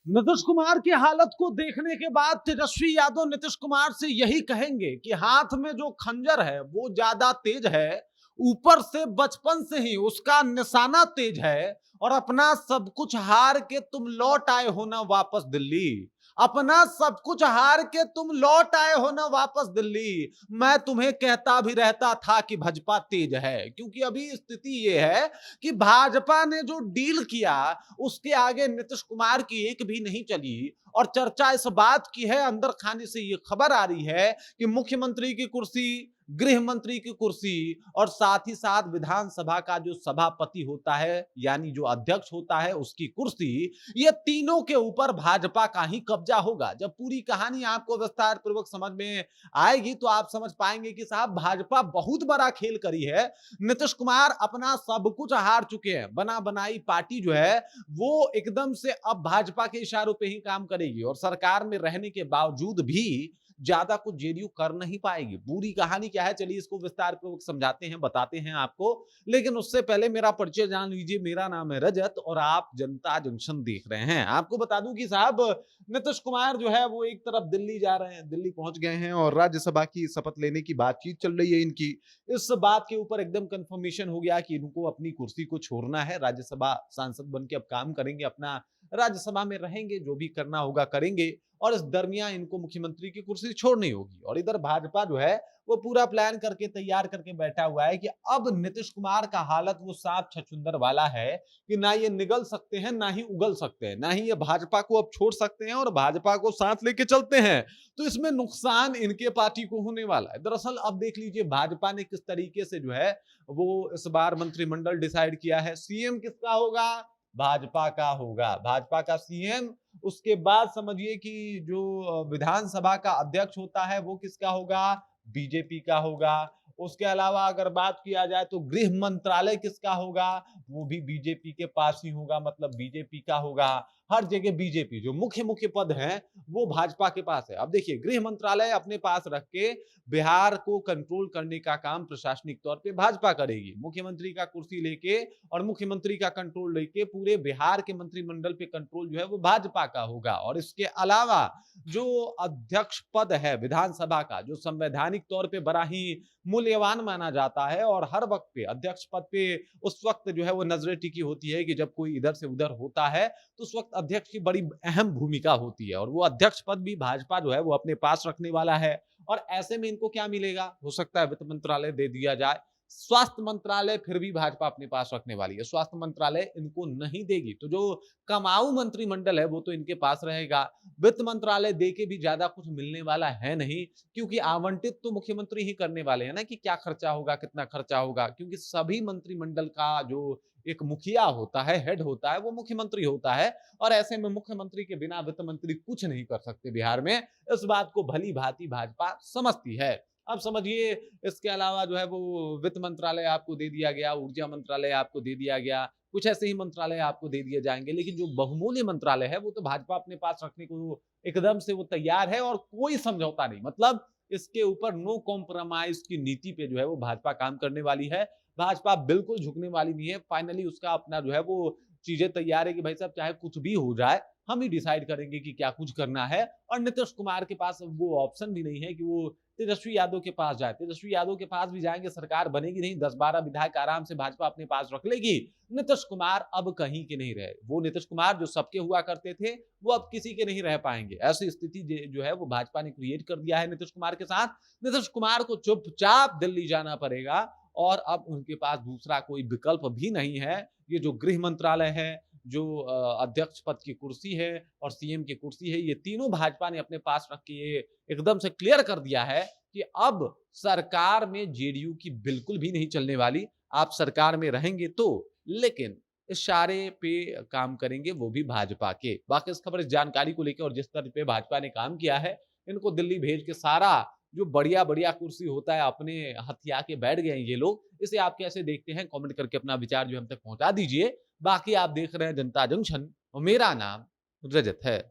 नीतीश कुमार की हालत को देखने के बाद तेजस्वी यादव नीतीश कुमार से यही कहेंगे कि हाथ में जो खंजर है वो ज्यादा तेज है, ऊपर से बचपन से ही उसका निशाना तेज है और अपना सब कुछ हार के तुम लौट आए हो ना वापस दिल्ली। अपना सब कुछ हार के तुम लौट आए हो ना वापस दिल्ली। मैं तुम्हें कहता भी रहता था कि भाजपा तेज है, क्योंकि अभी स्थिति ये है कि भाजपा ने जो डील किया उसके आगे नीतीश कुमार की एक भी नहीं चली। और चर्चा इस बात की है, अंदर खाने से ये खबर आ रही है कि मुख्यमंत्री की कुर्सी, गृह मंत्री की कुर्सी और साथ ही साथ विधानसभा का जो सभापति होता है यानी जो अध्यक्ष होता है उसकी कुर्सी, ये तीनों के ऊपर भाजपा का ही कब्जा होगा। जब पूरी कहानी आपको विस्तार पूर्वक समझ में आएगी तो आप समझ पाएंगे कि साहब भाजपा बहुत बड़ा खेल करी है। नीतीश कुमार अपना सब कुछ हार चुके हैं, बना बनाई पार्टी जो है वो एकदम से अब भाजपा के इशारों पे ही काम करेगी और सरकार में रहने के बावजूद भी ज्यादा कुछ जेडीयू कर नहीं पाएगी। पूरी कहानी क्या है, चलिए इसको विस्तार पूर्वक समझाते हैं, बताते हैं आपको। लेकिन उससे पहले मेरा परिचय जान लीजिए। मेरा नाम है रजत और आप जनता जंक्शन देख रहे हैं। आपको बता दूं कि साहब नीतीश कुमार जो है वो एक तरफ दिल्ली जा रहे हैं, दिल्ली पहुंच गए हैं और राज्यसभा की शपथ लेने की बातचीत चल रही है इनकी। इस बात के ऊपर एकदम कंफर्मेशन हो गया कि इनको अपनी कुर्सी को छोड़ना है, राज्यसभा सांसद बन के अब काम करेंगे, अपना राज्यसभा में रहेंगे, जो भी करना होगा करेंगे और इस दरमियान इनको मुख्यमंत्री की कुर्सी छोड़नी होगी। और इधर भाजपा जो है वो पूरा प्लान करके तैयार करके बैठा हुआ है कि अब नीतीश कुमार का हालत वो सांप छछूंदर वाला है कि ना ये निगल सकते हैं ना ही उगल सकते हैं, ना ही ये भाजपा को अब छोड़ सकते हैं और भाजपा को साथ लेके चलते हैं। तो इसमें नुकसान इनके पार्टी को होने वाला है। दरअसल अब देख लीजिए भाजपा ने किस तरीके से जो है वो इस बार मंत्रिमंडल डिसाइड किया है। सीएम किसका होगा? भाजपा का होगा, भाजपा का सीएम। उसके बाद समझिए कि जो विधानसभा का अध्यक्ष होता है वो किसका होगा? बीजेपी का होगा। उसके अलावा अगर बात किया जाए तो गृह मंत्रालय किसका होगा? वो भी बीजेपी के पास ही होगा, मतलब बीजेपी का होगा। हर जगह बीजेपी, जो मुख्य मुख्य पद हैं वो भाजपा के पास है। अब देखिए गृह मंत्रालय अपने पास रख के बिहार को कंट्रोल करने का काम प्रशासनिक तौर पे भाजपा करेगी। मुख्यमंत्री का कुर्सी लेके और मुख्यमंत्री का कंट्रोल लेके पूरे बिहार के मंत्रिमंडल पे कंट्रोल जो है वो भाजपा का होगा। और इसके अलावा जो अध्यक्ष पद है विधानसभा का, जो संवैधानिक तौर पे बड़ा ही मूल्यवान माना जाता है और हर वक्त पे अध्यक्ष पद पे उस वक्त जो है वो नजरें टिकी होती है कि जब कोई इधर से उधर होता है तो उस वक्त अध्यक्ष की बड़ी अहम भूमिका होती है और वो अध्यक्ष पद भी भाजपा जो है वो अपने पास रखने वाला है। और ऐसे में इनको क्या मिलेगा? हो सकता है वित्त मंत्रालय दे दिया जाए। स्वास्थ्य मंत्रालय फिर भी भाजपा अपने पास रखने वाली है, स्वास्थ्य मंत्रालय इनको नहीं देगी। तो जो कमाऊ मंत्रिमंडल है वो तो इनके पास रहेगा। वित्त मंत्रालय दे के भी ज्यादा कुछ मिलने वाला है नहीं, क्योंकि आवंटित तो मुख्यमंत्री ही करने वाले हैं ना कि क्या खर्चा होगा, कितना खर्चा होगा, क्योंकि सभी मंत्रिमंडल का जो एक मुखिया होता है, हेड होता है, वो मुख्यमंत्री होता है। और ऐसे में मुख्यमंत्री के बिना वित्त मंत्री कुछ नहीं कर सकते बिहार में। इस बात को भली भांति भाजपा समझती है। अब समझिए इसके अलावा जो है वो वित्त मंत्रालय आपको दे दिया गया, ऊर्जा मंत्रालय आपको दे दिया गया, कुछ ऐसे ही मंत्रालय आपको दे दिए जाएंगे। लेकिन जो बहुमूल्य मंत्रालय है वो तो भाजपा अपने पास रखने को एकदम से वो तैयार है और कोई समझौता नहीं, मतलब इसके ऊपर नो कॉम्प्रोमाइज की नीति पे जो है वो भाजपा काम करने वाली है। भाजपा बिल्कुल झुकने वाली नहीं है। फाइनली उसका अपना जो है वो चीजें तैयार है कि भाई साहब चाहे कुछ भी हो जाए हम ही डिसाइड करेंगे कि क्या कुछ करना है। और नीतीश कुमार के पास वो ऑप्शन भी नहीं है कि वो तेजस्वी यादव के पास जाए। तेजस्वी यादव के पास भी जाएंगे सरकार बनेगी नहीं, 10-12 विधायक आराम से भाजपा अपने पास रख लेगी। नीतीश कुमार अब कहीं के नहीं रहे। वो नीतीश कुमार जो सबके हुआ करते थे वो अब किसी के नहीं रह पाएंगे। ऐसी स्थिति जो है वो भाजपा ने क्रिएट कर दिया है नीतीश कुमार के साथ। नीतीश कुमार को चुपचाप दिल्ली जाना पड़ेगा और अब उनके पास दूसरा कोई विकल्प भी नहीं है। ये जो गृह मंत्रालय है, जो अध्यक्ष पद की कुर्सी है और सीएम की कुर्सी है, ये तीनों भाजपा ने अपने पास रख के ये एकदम से क्लियर कर दिया है कि अब सरकार में जेडीयू की बिल्कुल भी नहीं चलने वाली। आप सरकार में रहेंगे तो, लेकिन इशारे पे काम करेंगे वो भी भाजपा के। बाकी इस खबर, इस जानकारी को लेकर और जिस तरह पे भाजपा ने काम किया है, इनको दिल्ली भेज के सारा जो बढ़िया बढ़िया कुर्सी होता है अपने हथिया के बैठ गए हैं ये लोग। इसे आप कैसे देखते हैं? कमेंट करके अपना विचार जो हम तक पहुंचा दीजिए। बाकी आप देख रहे हैं जनता जंक्शन और मेरा नाम रजत है।